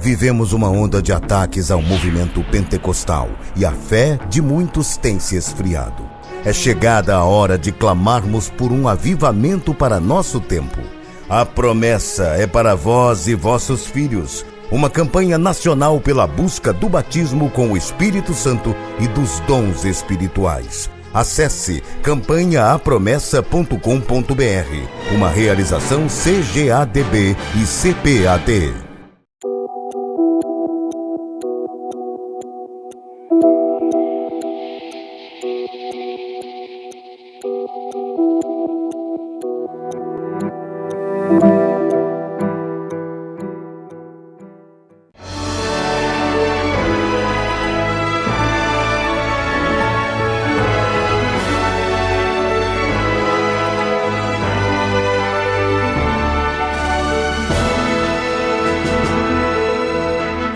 Vivemos uma onda de ataques ao movimento pentecostal e a fé de muitos tem se esfriado. É chegada a hora de clamarmos por um avivamento para nosso tempo. A promessa é para vós e vossos filhos, uma campanha nacional pela busca do batismo com o Espírito Santo e dos dons espirituais. Acesse campanhaapromessa.com.br, uma realização CGADB e CPAD.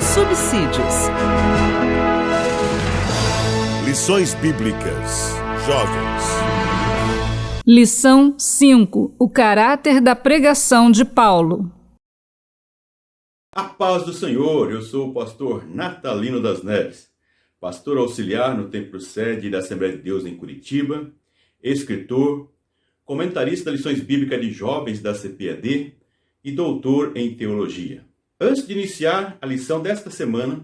Subsídios. Lições Bíblicas. Jovens. Lição 5. O caráter da pregação de Paulo. A paz do Senhor, eu sou o pastor Natalino das Neves, pastor auxiliar no Templo Sede da Assembleia de Deus em Curitiba, escritor, comentarista das lições bíblicas de jovens da CPAD e doutor em teologia. Antes de iniciar a lição desta semana,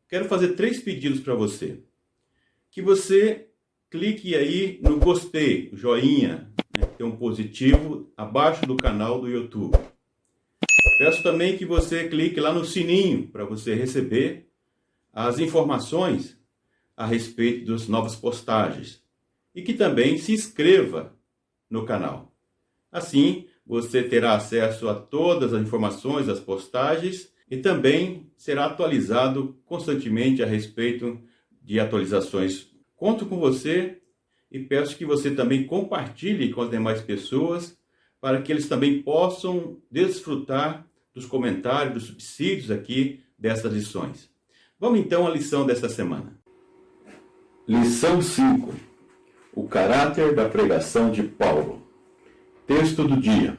quero fazer 3 pedidos para você. Que você clique aí no gostei, joinha, tem um positivo abaixo do canal do YouTube. Peço também que você clique lá no sininho para você receber as informações a respeito das novas postagens. E que também se inscreva no canal. Assim, você terá acesso a todas as informações, as postagens, e também será atualizado constantemente a respeito de atualizações. Conto com você e peço que você também compartilhe com as demais pessoas para que eles também possam desfrutar dos comentários, dos subsídios aqui dessas lições. Vamos então à lição desta semana. Lição 5. O caráter da pregação de Paulo. Texto do dia.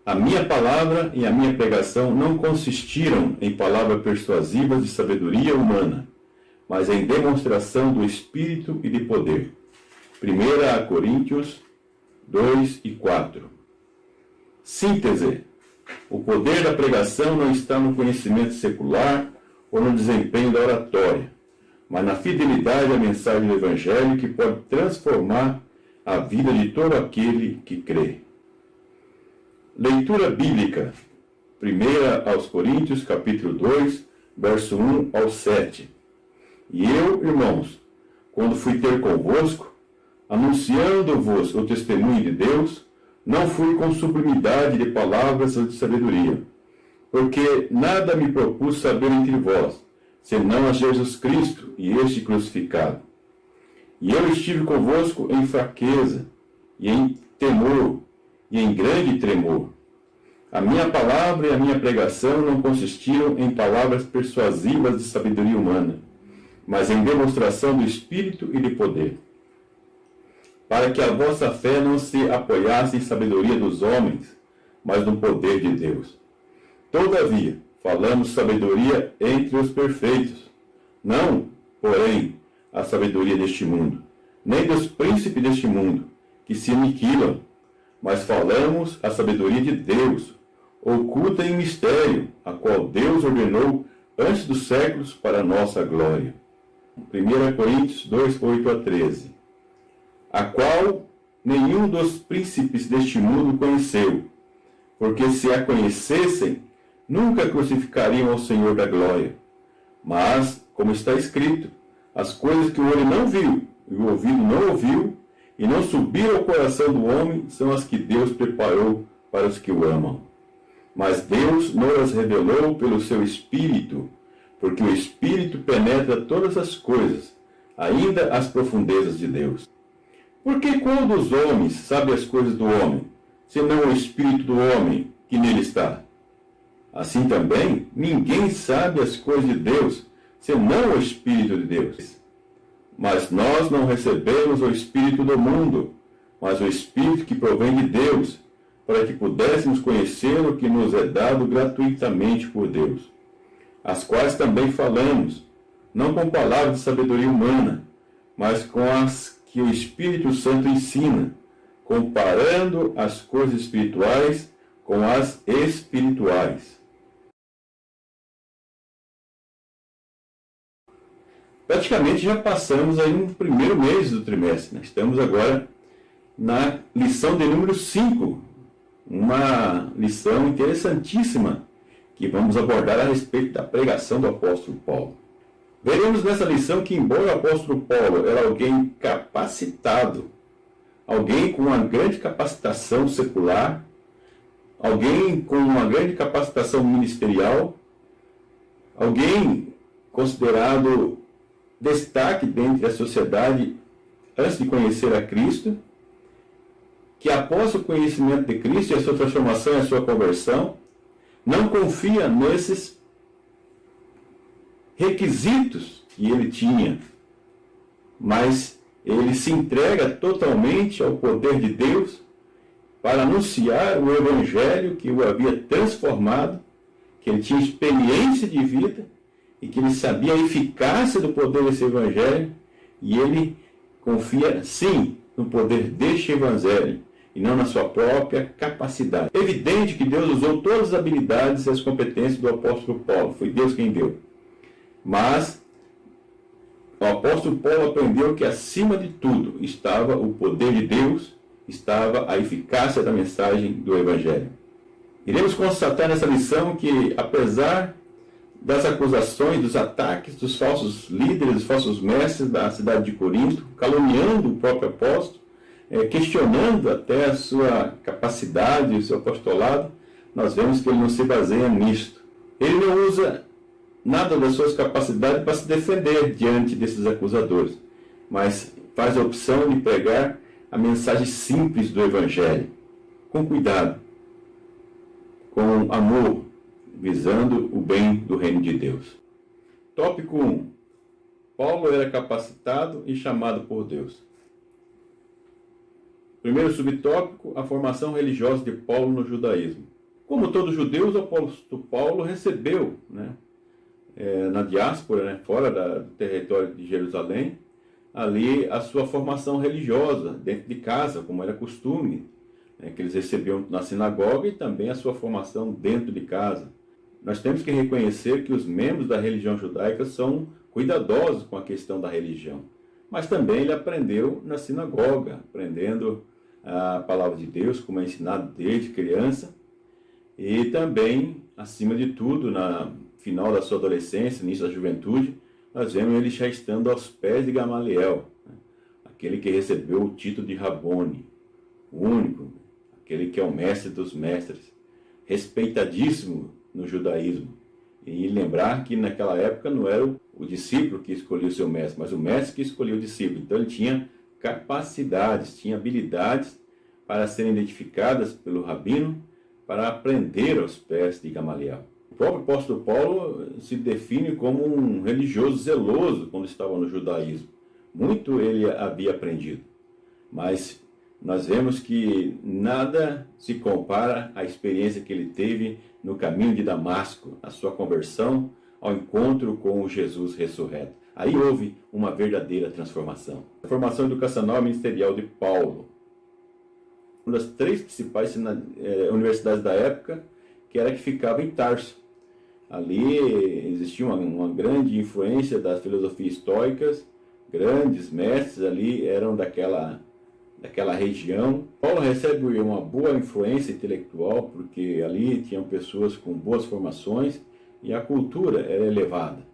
A minha palavra e a minha pregação não consistiram em palavras persuasivas de sabedoria humana, mas em demonstração do Espírito e de poder. 1 Coríntios 2 e 4. Síntese. O poder da pregação não está no conhecimento secular ou no desempenho da oratória, mas na fidelidade à mensagem do Evangelho que pode transformar a vida de todo aquele que crê. Leitura bíblica. 1 aos Coríntios, capítulo 2, verso 1 ao 7. E eu, irmãos, quando fui ter convosco, anunciando-vos o testemunho de Deus, não fui com sublimidade de palavras ou de sabedoria, porque nada me propus saber entre vós, senão a Jesus Cristo e este crucificado. E eu estive convosco em fraqueza, e em temor, e em grande tremor. A minha palavra e a minha pregação não consistiram em palavras persuasivas de sabedoria humana, mas em demonstração do Espírito e de poder, para que a vossa fé não se apoiasse em sabedoria dos homens, mas no poder de Deus. Todavia, falamos sabedoria entre os perfeitos, não, porém, a sabedoria deste mundo, nem dos príncipes deste mundo, que se aniquilam, mas falamos a sabedoria de Deus, oculta em mistério, a qual Deus ordenou antes dos séculos para a nossa glória. 1 Coríntios 2, 8 a 13. A qual nenhum dos príncipes deste mundo conheceu, porque se a conhecessem, nunca crucificariam ao Senhor da glória. Mas, como está escrito, as coisas que o olho não viu, e o ouvido não ouviu, e não subiram ao coração do homem, são as que Deus preparou para os que o amam. Mas Deus nos revelou pelo seu Espírito, porque o Espírito penetra todas as coisas, ainda as profundezas de Deus. Porque qual dos homens sabe as coisas do homem, senão o Espírito do homem que nele está? Assim também, ninguém sabe as coisas de Deus, senão o Espírito de Deus. Mas nós não recebemos o Espírito do mundo, mas o Espírito que provém de Deus, para que pudéssemos conhecer o que nos é dado gratuitamente por Deus. as quais também falamos, não com palavras de sabedoria humana, mas com as que o Espírito Santo ensina, comparando as coisas espirituais com as espirituais. Praticamente já passamos aí um primeiro mês do trimestre, né? Estamos agora na lição de número 5, uma lição interessantíssima que vamos abordar a respeito da pregação do apóstolo Paulo. Veremos nessa lição que, embora o apóstolo Paulo era alguém capacitado, alguém com uma grande capacitação secular, alguém com uma grande capacitação ministerial, alguém considerado destaque dentro da sociedade antes de conhecer a Cristo, que após o conhecimento de Cristo e a sua transformação e a sua conversão, não confia nesses requisitos que ele tinha, mas ele se entrega totalmente ao poder de Deus para anunciar o Evangelho que o havia transformado, que ele tinha experiência de vida e que ele sabia a eficácia do poder desse Evangelho, e ele confia, sim, no poder deste Evangelho e não na sua própria capacidade. É evidente que Deus usou todas as habilidades e as competências do apóstolo Paulo, foi Deus quem deu. Mas o apóstolo Paulo aprendeu que acima de tudo estava o poder de Deus, estava a eficácia da mensagem do Evangelho. Iremos constatar nessa lição que, apesar das acusações, dos ataques dos falsos líderes, dos falsos mestres da cidade de Corinto, caluniando o próprio apóstolo, questionando até a sua capacidade, o seu apostolado, nós vemos que ele não se baseia nisto. Ele não usa nada das suas capacidades para se defender diante desses acusadores, mas faz a opção de pregar a mensagem simples do Evangelho, com cuidado, com amor, visando o bem do reino de Deus. Tópico 1. Paulo era capacitado e chamado por Deus. Primeiro subtópico, a formação religiosa de Paulo no judaísmo. Como todos os judeus, o apóstolo Paulo recebeu, na diáspora, fora do território de Jerusalém, ali a sua formação religiosa, dentro de casa, como era costume, que eles recebiam na sinagoga, e também a sua formação dentro de casa. Nós temos que reconhecer que os membros da religião judaica são cuidadosos com a questão da religião. Mas também ele aprendeu na sinagoga, aprendendo a palavra de Deus, como é ensinado desde criança. E também, acima de tudo, no final da sua adolescência, início da juventude, nós vemos ele já estando aos pés de Gamaliel, aquele que recebeu o título de Rabone, o único, aquele que é o mestre dos mestres, respeitadíssimo no judaísmo. E lembrar que naquela época não era o discípulo que escolhia o seu mestre, mas o mestre que escolhia o discípulo. Então ele tinha capacidades, tinha habilidades para serem identificadas pelo rabino, para aprender aos pés de Gamaliel. O próprio apóstolo Paulo se define como um religioso zeloso quando estava no judaísmo. Muito ele havia aprendido, mas nós vemos que nada se compara à experiência que ele teve no caminho de Damasco, a sua conversão ao encontro com o Jesus ressurreto. Aí houve uma verdadeira transformação. A formação educacional e ministerial de Paulo, uma das 3 principais universidades da época, que era que ficava em Tarso. Ali existia uma grande influência das filosofias estoicas, grandes mestres ali eram daquela região. Paulo recebe uma boa influência intelectual, porque ali tinham pessoas com boas formações e a cultura era elevada.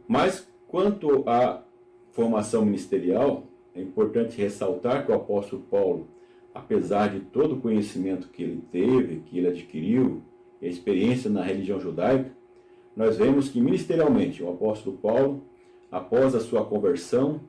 Mas quanto à formação ministerial, é importante ressaltar que o apóstolo Paulo, apesar de todo o conhecimento que ele teve, que ele adquiriu, e a experiência na religião judaica, nós vemos que ministerialmente o apóstolo Paulo, após a sua conversão,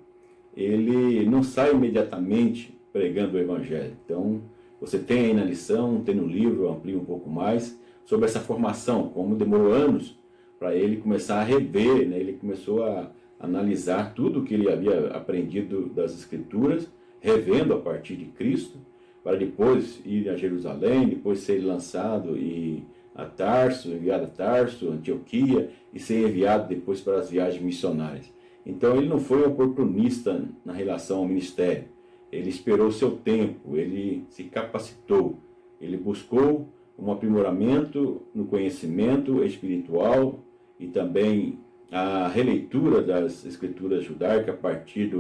ele não sai imediatamente pregando o Evangelho. Então, você tem aí na lição, tem no livro, eu amplio um pouco mais, sobre essa formação, como demorou anos para ele começar a rever, ele começou a analisar tudo o que ele havia aprendido das Escrituras, revendo a partir de Cristo, para depois ir a Jerusalém, depois ser lançado e a Tarso, enviado a Tarso, Antioquia, e ser enviado depois para as viagens missionárias. Então ele não foi oportunista na relação ao ministério. Ele esperou o seu tempo, ele se capacitou, ele buscou um aprimoramento no conhecimento espiritual e também a releitura das escrituras judaicas a partir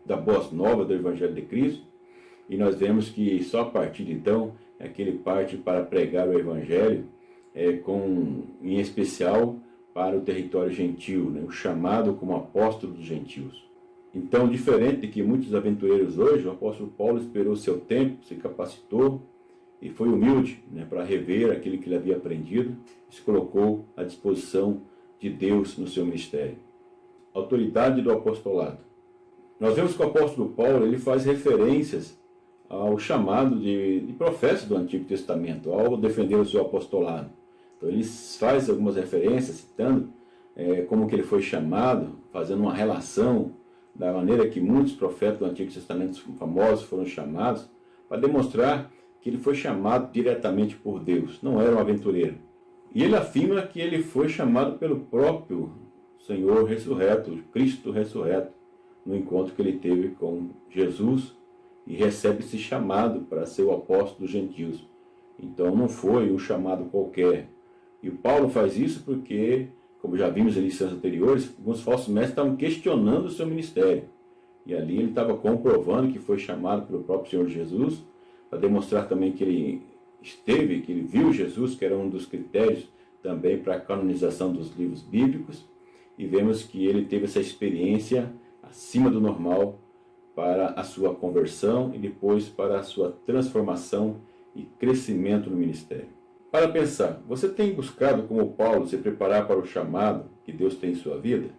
da boa nova do Evangelho de Cristo. E nós vemos que só a partir de então é que ele parte para pregar o Evangelho, em especial para o território gentil, né? O chamado como apóstolo dos gentios. Então, diferente de que muitos aventureiros hoje, o apóstolo Paulo esperou o seu tempo, se capacitou e foi humilde, né, para rever aquilo que ele havia aprendido e se colocou à disposição de Deus no seu ministério. Autoridade do apostolado. Nós vemos que o apóstolo Paulo ele faz referências ao chamado de profetas do Antigo Testamento, ao defender o seu apostolado. Então ele faz algumas referências, citando como que ele foi chamado, fazendo uma relação da maneira que muitos profetas do Antigo Testamento famosos foram chamados, para demonstrar que ele foi chamado diretamente por Deus, não era um aventureiro. E ele afirma que ele foi chamado pelo próprio Senhor ressurreto, Cristo ressurreto, no encontro que ele teve com Jesus, e recebe esse chamado para ser o apóstolo dos gentios. Então não foi um chamado qualquer. E o Paulo faz isso porque, como já vimos em lições anteriores, alguns falsos mestres estavam questionando o seu ministério. E ali ele estava comprovando que foi chamado pelo próprio Senhor Jesus, para demonstrar também que ele esteve, que ele viu Jesus, que era um dos critérios também para a canonização dos livros bíblicos. E vemos que ele teve essa experiência acima do normal para a sua conversão e depois para a sua transformação e crescimento no ministério. Para pensar, você tem buscado, como Paulo, se preparar para o chamado que Deus tem em sua vida?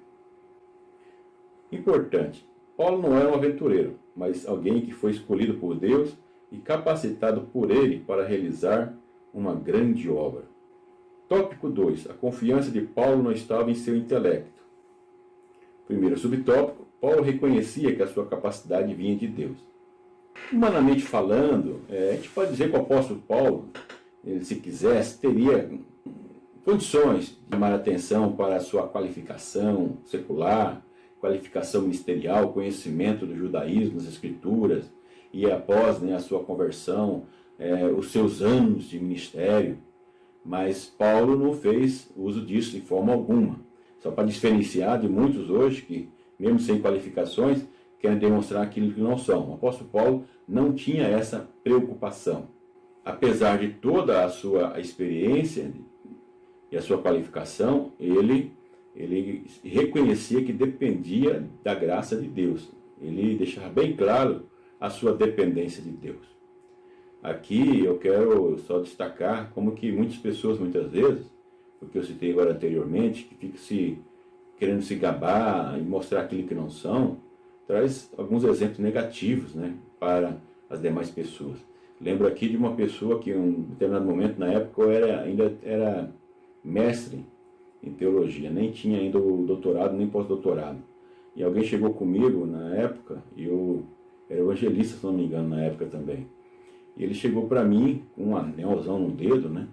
Importante, Paulo não era um aventureiro, mas alguém que foi escolhido por Deus e capacitado por ele para realizar uma grande obra. Tópico 2. A confiança de Paulo não estava em seu intelecto. Primeiro subtópico, Paulo reconhecia que a sua capacidade vinha de Deus. Humanamente falando, a gente pode dizer que o apóstolo Paulo, ele, se quisesse, teria condições de chamar atenção para a sua qualificação secular, qualificação ministerial, conhecimento do judaísmo, das escrituras, e após a sua conversão, os seus anos de ministério. Mas Paulo não fez uso disso de forma alguma. Só para diferenciar de muitos hoje que, mesmo sem qualificações, querem demonstrar aquilo que não são. O apóstolo Paulo não tinha essa preocupação. Apesar de toda a sua experiência e a sua qualificação, ele reconhecia que dependia da graça de Deus. Ele deixava bem claro a sua dependência de Deus. Aqui eu quero só destacar como que muitas pessoas, muitas vezes, porque eu citei agora anteriormente, que ficam querendo se gabar e mostrar aquilo que não são, traz alguns exemplos negativos, né, para as demais pessoas. Lembro aqui de uma pessoa que em um determinado momento, na época, eu ainda era mestre em teologia, nem tinha ainda o doutorado, nem pós-doutorado. E alguém chegou comigo na época, e eu era evangelista, se não me engano, na época também. E ele chegou para mim com um anelzão no dedo, né?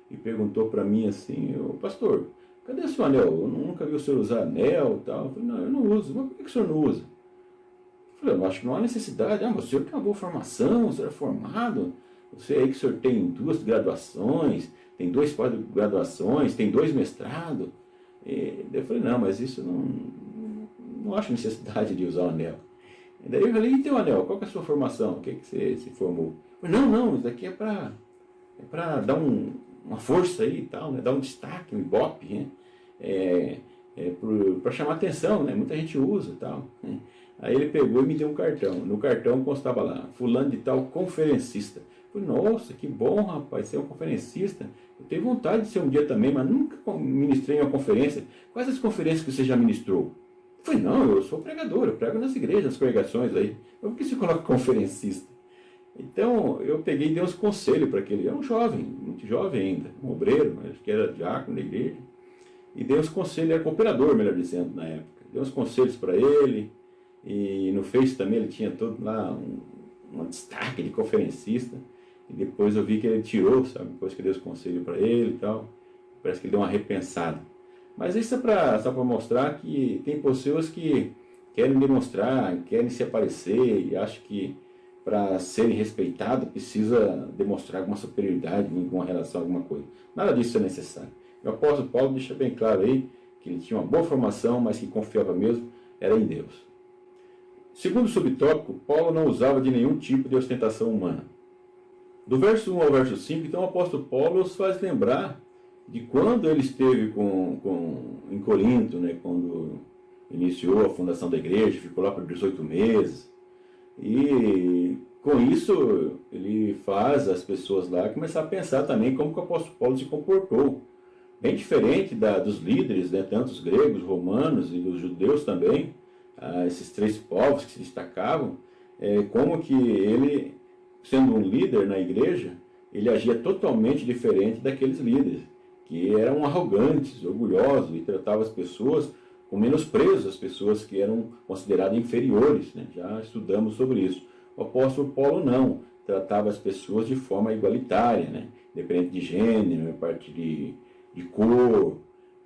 E perguntou para mim assim: pastor, cadê o seu anel? Eu nunca vi o senhor usar anel e tal. Eu falei: não, eu não uso. Mas por que o senhor não usa? Eu falei: eu acho que não há necessidade. Mas o senhor tem uma boa formação, o senhor é formado. Você aí que o senhor tem 2 graduações, tem 2 pós-graduações, tem 2 mestrados. Eu falei: não, mas isso não acho necessidade de usar o anel. E daí eu falei: e teu anel? Qual que é a sua formação? O que você se formou? Eu falei: não, isso daqui é para dar uma força aí e tal, né? Dar um destaque, um ibope, né? Para chamar atenção, né? Muita gente usa e tal, né? Aí ele pegou e me deu um cartão. No cartão constava lá: fulano de tal, conferencista. Eu falei: nossa, que bom, rapaz, você é um conferencista. Eu tenho vontade de ser um dia também, mas nunca ministrei uma conferência. Quais as conferências que você já ministrou? Eu falei: não, eu sou pregador, eu prego nas igrejas, nas pregações aí. Por que você coloca conferencista? Então eu peguei e dei uns conselhos para aquele. Era um jovem, muito jovem ainda, um obreiro, acho que era diácono da igreja. E dei uns conselhos, era cooperador, melhor dizendo, na época. Dei uns conselhos para ele. E no Face também ele tinha todo lá um destaque de conferencista. e depois eu vi que ele tirou, sabe? Depois que deu esse conselho para ele e tal, parece que ele deu uma repensada. Mas isso é só para mostrar que tem pessoas que querem demonstrar, querem se aparecer e acham que para serem respeitados precisa demonstrar alguma superioridade em alguma relação a alguma coisa. Nada disso é necessário. O apóstolo Paulo deixa bem claro aí que ele tinha uma boa formação, mas que confiava mesmo era em Deus. Segundo subtópico, Paulo não usava de nenhum tipo de ostentação humana. Do verso 1 ao verso 5, então o apóstolo Paulo nos faz lembrar de quando ele esteve em Corinto, né, quando iniciou a fundação da igreja, ficou lá por 18 meses. E com isso ele faz as pessoas lá começar a pensar também como que o apóstolo Paulo se comportou. Bem diferente dos líderes, né, tanto os gregos, romanos e os judeus também, esses três povos que se destacavam, como que ele, sendo um líder na igreja, ele agia totalmente diferente daqueles líderes, que eram arrogantes, orgulhosos e tratavam as pessoas com menosprezo, as pessoas que eram consideradas inferiores, né? Já estudamos sobre isso. O apóstolo Paulo não, tratava as pessoas de forma igualitária, né? Independente de gênero, a partir de cor,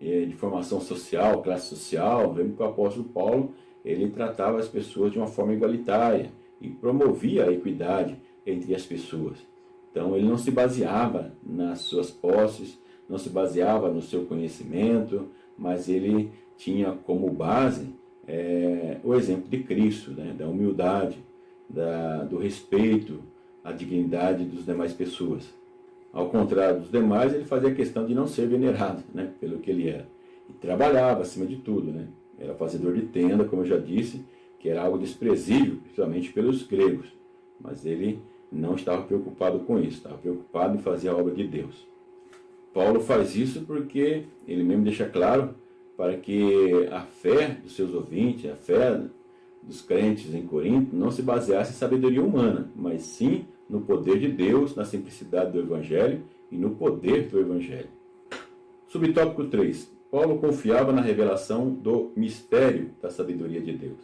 de formação social, classe social. Vemos que o apóstolo Paulo ele tratava as pessoas de uma forma igualitária e promovia a equidade entre as pessoas. Então ele não se baseava nas suas posses, não se baseava no seu conhecimento, mas ele tinha como base o exemplo de Cristo, né? Da humildade, do respeito à dignidade das demais pessoas. Ao contrário dos demais, ele fazia questão de não ser venerado, né? Pelo que ele era. E trabalhava acima de tudo, né? Era fazedor de tenda, como eu já disse, que era algo desprezível, principalmente pelos gregos. Mas ele não estava preocupado com isso, estava preocupado em fazer a obra de Deus. Paulo faz isso porque ele mesmo deixa claro para que a fé dos seus ouvintes, a fé dos crentes em Corinto, não se baseasse em sabedoria humana, mas sim no poder de Deus, na simplicidade do Evangelho e no poder do Evangelho. Subtópico 3. Paulo confiava na revelação do mistério da sabedoria de Deus.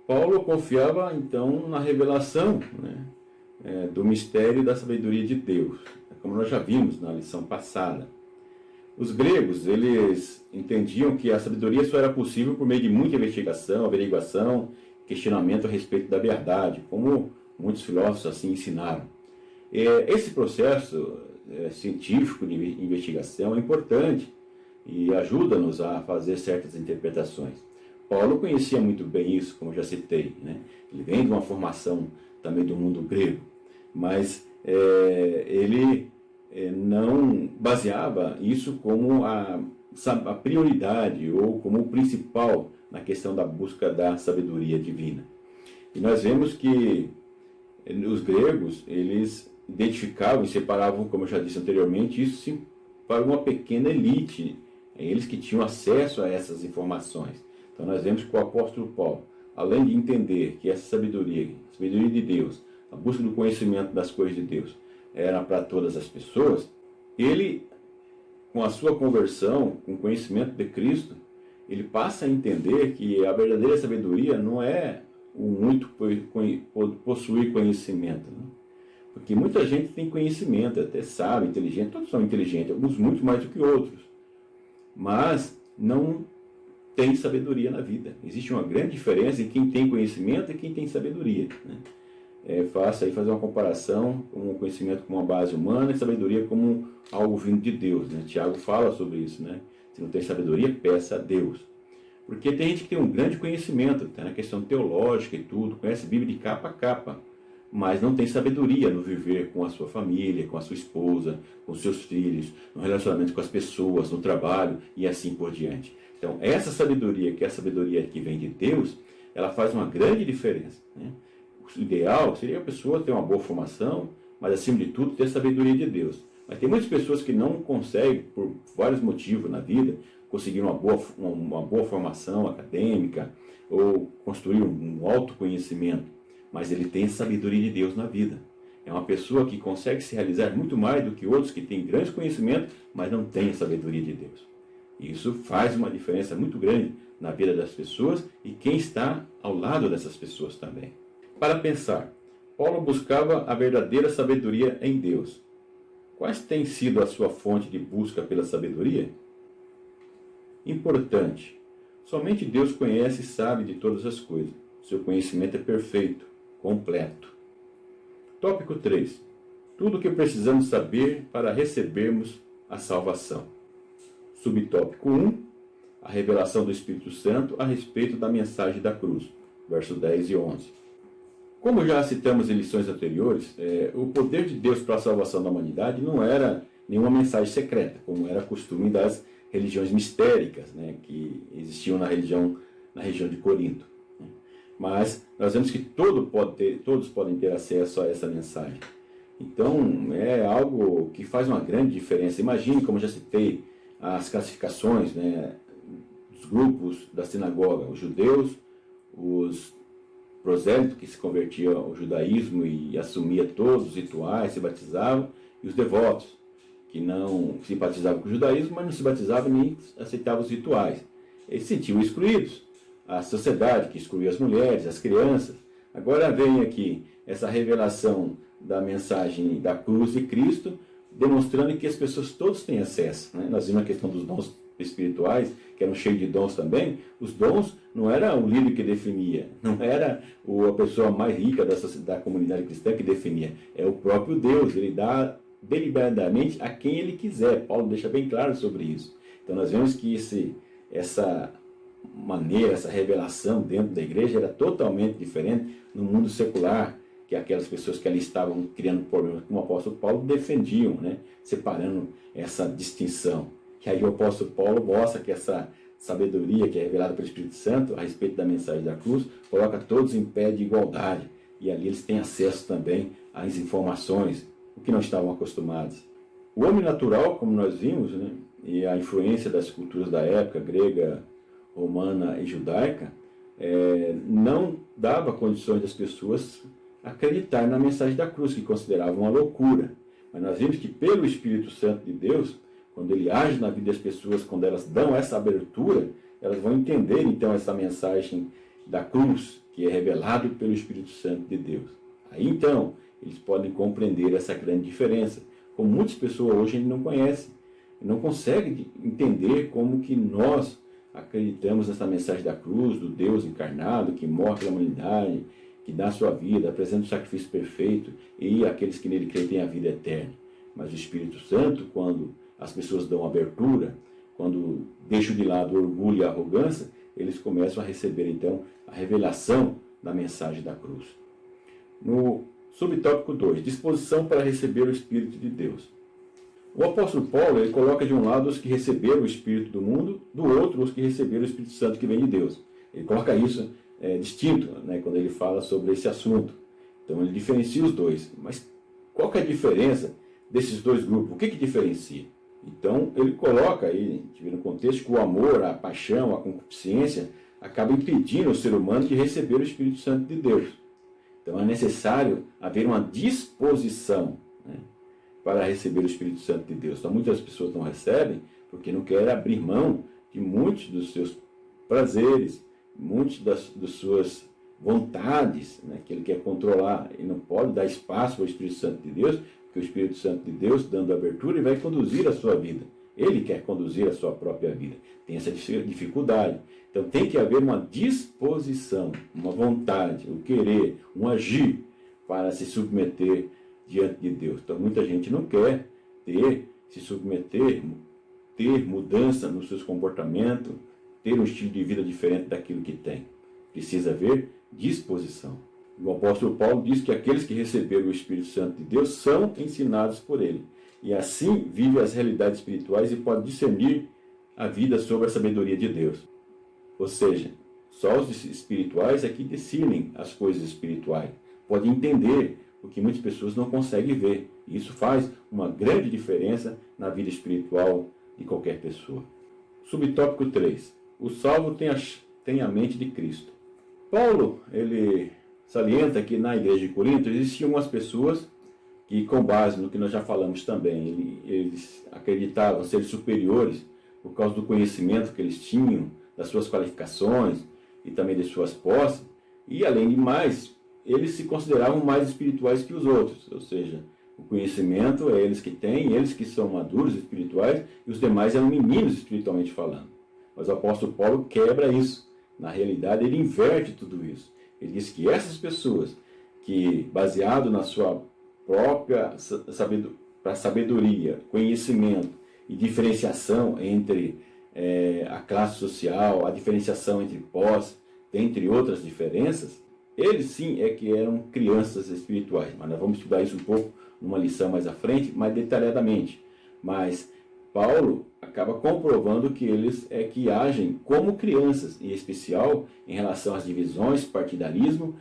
Paulo confiava, então, na revelação, né, do mistério da sabedoria de Deus, como nós já vimos na lição passada. Os gregos, eles entendiam que a sabedoria só era possível por meio de muita investigação, averiguação, questionamento a respeito da verdade, como muitos filósofos assim ensinaram. Esse processo científico de investigação é importante e ajuda-nos a fazer certas interpretações. Paulo conhecia muito bem isso, como já citei, né? Ele vem de uma formação também do mundo grego, mas ele não baseava isso como a prioridade ou como o principal na questão da busca da sabedoria divina. E nós vemos que os gregos, eles identificavam e separavam, como eu já disse anteriormente, isso sim, para uma pequena elite, eles que tinham acesso a essas informações. Então nós vemos que o apóstolo Paulo, além de entender que essa sabedoria, a sabedoria de Deus, a busca do conhecimento das coisas de Deus, era para todas as pessoas, ele, com a sua conversão, com o conhecimento de Cristo, ele passa a entender que a verdadeira sabedoria não é o muito possuir conhecimento, né? Porque muita gente tem conhecimento, até sabe, inteligente, todos são inteligentes, alguns muito mais do que outros, mas não tem sabedoria na vida. Existe uma grande diferença em quem tem conhecimento e quem tem sabedoria, né? É fácil aí fazer uma comparação com o conhecimento como uma base humana e sabedoria como algo vindo de Deus, né? Tiago fala sobre isso, né? Se não tem sabedoria, peça a Deus. Porque tem gente que tem um grande conhecimento, tá, na questão teológica e tudo, conhece a Bíblia de capa a capa, mas não tem sabedoria no viver com a sua família, com a sua esposa, com os seus filhos, no relacionamento com as pessoas, no trabalho e assim por diante. Então, essa sabedoria, que é a sabedoria que vem de Deus, ela faz uma grande diferença, né? O ideal seria a pessoa ter uma boa formação, mas acima de tudo ter a sabedoria de Deus. Mas tem muitas pessoas que não conseguem, por vários motivos na vida, conseguir uma boa formação acadêmica ou construir um autoconhecimento, mas ele tem a sabedoria de Deus na vida. É uma pessoa que consegue se realizar muito mais do que outros que têm grandes conhecimentos, mas não têm a sabedoria de Deus. Isso faz uma diferença muito grande na vida das pessoas e quem está ao lado dessas pessoas também. Para pensar, Paulo buscava a verdadeira sabedoria em Deus. Quais tem sido a sua fonte de busca pela sabedoria? Importante. Somente Deus conhece e sabe de todas as coisas. Seu conhecimento é perfeito, completo. Tópico 3. Tudo o que precisamos saber para recebermos a salvação. Subtópico 1. A revelação do Espírito Santo a respeito da mensagem da cruz. Versos 10 e 11. Como já citamos em lições anteriores, o poder de Deus para a salvação da humanidade não era nenhuma mensagem secreta, como era costume das religiões mistéricas, né, que existiam na região de Corinto. Mas nós vemos que todos podem ter acesso a essa mensagem. Então é algo que faz uma grande diferença. Imagine, como já citei, as classificações, né, dos grupos da sinagoga, os judeus, os prosélitos que se convertiam ao judaísmo e assumia todos os rituais, se batizavam, e os devotos, que não simpatizavam com o judaísmo, mas não se batizavam nem aceitavam os rituais. Eles se sentiam excluídos. A sociedade que excluía as mulheres, as crianças. Agora vem aqui essa revelação da mensagem da cruz de Cristo, demonstrando que as pessoas todos têm acesso. Né? Nós vimos a questão dos dons espirituais, que eram cheios de dons também. Os dons não era o líder que definia, não era a pessoa mais rica da comunidade cristã que definia, é o próprio Deus. Ele dá deliberadamente a quem ele quiser. Paulo deixa bem claro sobre isso. Então nós vemos que essa maneira, essa revelação dentro da igreja era totalmente diferente no mundo secular, que aquelas pessoas que ali estavam criando problemas, como o apóstolo Paulo, defendiam, né, separando essa distinção. Que aí o apóstolo Paulo mostra que essa sabedoria que é revelada pelo Espírito Santo a respeito da mensagem da cruz, coloca todos em pé de igualdade, e ali eles têm acesso também às informações, o que não estavam acostumados. O homem natural, como nós vimos, né, e a influência das culturas da época, grega, romana e judaica, não dava condições das pessoas acreditar na mensagem da cruz, que consideravam uma loucura. Mas nós vimos que pelo Espírito Santo de Deus, quando ele age na vida das pessoas, quando elas dão essa abertura, elas vão entender então essa mensagem da cruz, que é revelado pelo Espírito Santo de Deus. Aí então, eles podem compreender essa grande diferença, como muitas pessoas hoje ainda não conhecem, não conseguem entender como que nós acreditamos nessa mensagem da cruz, do Deus encarnado, que morre pela humanidade, que dá a sua vida, apresenta o sacrifício perfeito, e aqueles que nele creem têm a vida eterna. Mas o Espírito Santo, quando as pessoas dão abertura, quando deixam de lado o orgulho e a arrogância, eles começam a receber então a revelação da mensagem da cruz. No subtópico 2, disposição para receber o Espírito de Deus. O apóstolo Paulo ele coloca de um lado os que receberam o Espírito do mundo, do outro os que receberam o Espírito Santo que vem de Deus. Ele coloca isso distinto, né, quando ele fala sobre esse assunto. Então ele diferencia os dois. Mas qual que é a diferença desses dois grupos? O que diferencia? Então ele coloca aí, no contexto, que o amor, a paixão, a concupiscência acaba impedindo o ser humano de receber o Espírito Santo de Deus. Então é necessário haver uma disposição, né, para receber o Espírito Santo de Deus. Então muitas pessoas não recebem porque não querem abrir mão de muitos dos seus prazeres, muitas das suas vontades, né, que ele quer controlar. E não pode dar espaço para o Espírito Santo de Deus, porque o Espírito Santo de Deus, dando abertura, ele vai conduzir a sua vida. Ele quer conduzir a sua própria vida. Tem essa dificuldade. Então tem que haver uma disposição, uma vontade, um querer, um agir para se submeter diante de Deus. Então muita gente não quer se submeter, ter mudança nos seus comportamentos, ter um estilo de vida diferente daquilo que tem. Precisa haver disposição. O apóstolo Paulo diz que aqueles que receberam o Espírito Santo de Deus são ensinados por ele. E assim vive as realidades espirituais e pode discernir a vida sobre a sabedoria de Deus. Ou seja, só os espirituais é que discernem as coisas espirituais. Podem entender o que muitas pessoas não conseguem ver. E isso faz uma grande diferença na vida espiritual de qualquer pessoa. Subtópico 3. O salvo tem a mente de Cristo. Paulo, ele salienta que na igreja de Corinto existiam umas pessoas que, com base no que nós já falamos também, eles acreditavam ser superiores por causa do conhecimento que eles tinham, das suas qualificações e também de suas posses. E, além de mais, eles se consideravam mais espirituais que os outros, ou seja, o conhecimento é eles que têm, eles que são maduros espirituais, e os demais eram meninos espiritualmente falando. Mas o apóstolo Paulo quebra isso. Na realidade, ele inverte tudo isso. Ele diz que essas pessoas que, baseado na sua própria sabedoria, conhecimento e diferenciação entre a classe social, a diferenciação entre posse, dentre outras diferenças, eles sim é que eram crianças espirituais. Mas nós vamos estudar isso um pouco numa lição mais à frente, mais detalhadamente. Mas Paulo acaba comprovando que eles é que agem como crianças, em especial em relação às divisões, partidarismo,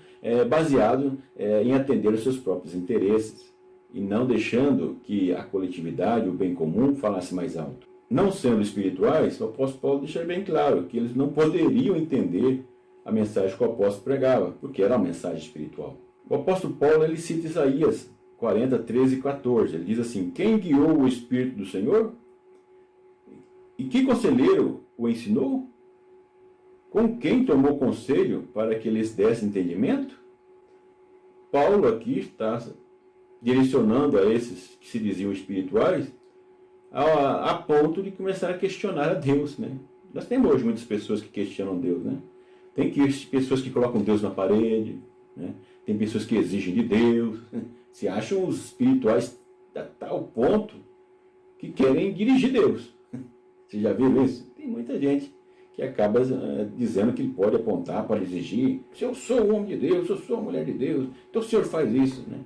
baseado em atender os seus próprios interesses e não deixando que a coletividade, o bem comum, falasse mais alto. Não sendo espirituais, o apóstolo Paulo deixa bem claro que eles não poderiam entender a mensagem que o apóstolo pregava, porque era uma mensagem espiritual. O apóstolo Paulo ele cita Isaías 40, 13 e 14. Ele diz assim: quem guiou o Espírito do Senhor? E que conselheiro o ensinou? Com quem tomou conselho para que lhes desse entendimento? Paulo aqui está direcionando a esses que se diziam espirituais a ponto de começar a questionar a Deus, né? Nós temos hoje muitas pessoas que questionam Deus, né? Tem pessoas que colocam Deus na parede, né? Tem pessoas que exigem de Deus, né? Se acham os espirituais a tal ponto que querem dirigir Deus. Você já viu isso? Tem muita gente que acaba dizendo que ele pode apontar, pode exigir. Se eu sou o homem de Deus, eu sou a mulher de Deus, então o Senhor faz isso, né?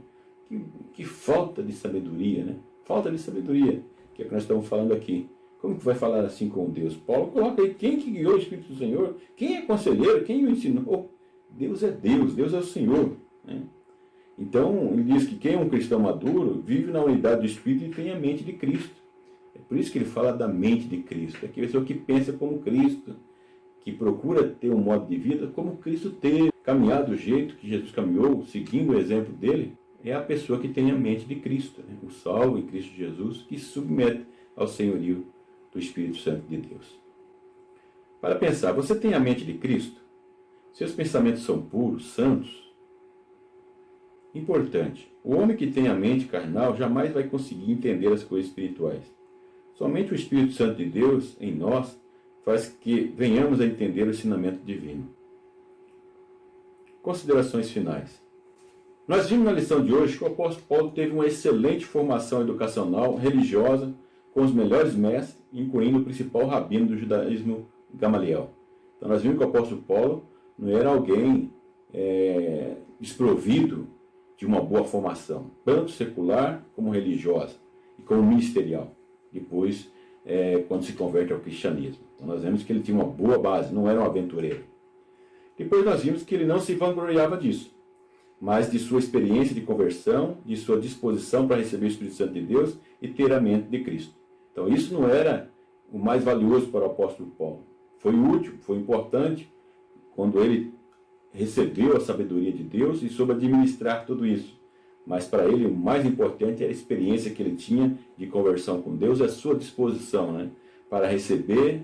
Que falta de sabedoria, né? Falta de sabedoria, que é o que nós estamos falando aqui. Como que vai falar assim com Deus? Paulo coloca aí, quem que guiou o Espírito do Senhor? Quem é conselheiro? Quem o ensinou? Deus é Deus, Deus é o Senhor, né? Então, ele diz que quem é um cristão maduro vive na unidade do Espírito e tem a mente de Cristo. É por isso que ele fala da mente de Cristo. É aquela pessoa que pensa como Cristo, que procura ter um modo de vida como Cristo teve. Caminhar do jeito que Jesus caminhou, seguindo o exemplo dele, é a pessoa que tem a mente de Cristo, né? O salvo em Cristo Jesus, que se submete ao senhorio do Espírito Santo de Deus. Para pensar, você tem a mente de Cristo? Seus pensamentos são puros, santos? Importante, o homem que tem a mente carnal jamais vai conseguir entender as coisas espirituais. Somente o Espírito Santo de Deus em nós faz que venhamos a entender o ensinamento divino. Considerações finais. Nós vimos na lição de hoje que o apóstolo Paulo teve uma excelente formação educacional religiosa com os melhores mestres, incluindo o principal rabino do judaísmo, Gamaliel. Então nós vimos que o apóstolo Paulo não era alguém desprovido de uma boa formação, tanto secular como religiosa e como ministerial. Depois, quando se converte ao cristianismo. Então nós vemos que ele tinha uma boa base, não era um aventureiro. Depois nós vimos que ele não se vangloriava disso, mas de sua experiência de conversão, de sua disposição para receber o Espírito Santo de Deus e ter a mente de Cristo. Então isso não era o mais valioso para o apóstolo Paulo. Foi útil, foi importante, quando ele recebeu a sabedoria de Deus e soube administrar tudo isso. Mas para ele o mais importante era a experiência que ele tinha de conversão com Deus, a sua disposição, né, para receber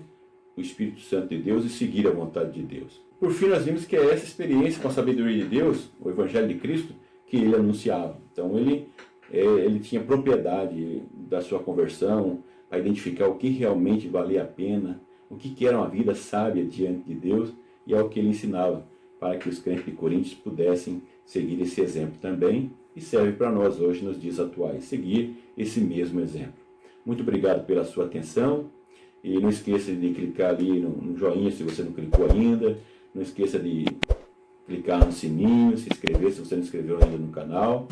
o Espírito Santo de Deus e seguir a vontade de Deus. Por fim, nós vimos que é essa experiência com a sabedoria de Deus, o Evangelho de Cristo, que ele anunciava. Então ele tinha propriedade da sua conversão para identificar o que realmente valia a pena, o que era uma vida sábia diante de Deus, e é o que ele ensinava para que os crentes de Coríntios pudessem seguir esse exemplo também, e serve para nós hoje, nos dias atuais, seguir esse mesmo exemplo. Muito obrigado pela sua atenção, e não esqueça de clicar ali no joinha se você não clicou ainda, não esqueça de clicar no sininho, se inscrever se você não se inscreveu ainda no canal,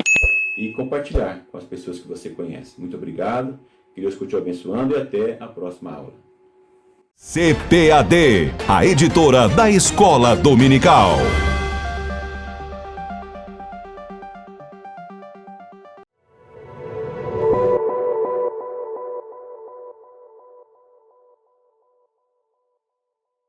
e compartilhar com as pessoas que você conhece. Muito obrigado, que Deus continue abençoando e até a próxima aula. CPAD, a editora da Escola Dominical.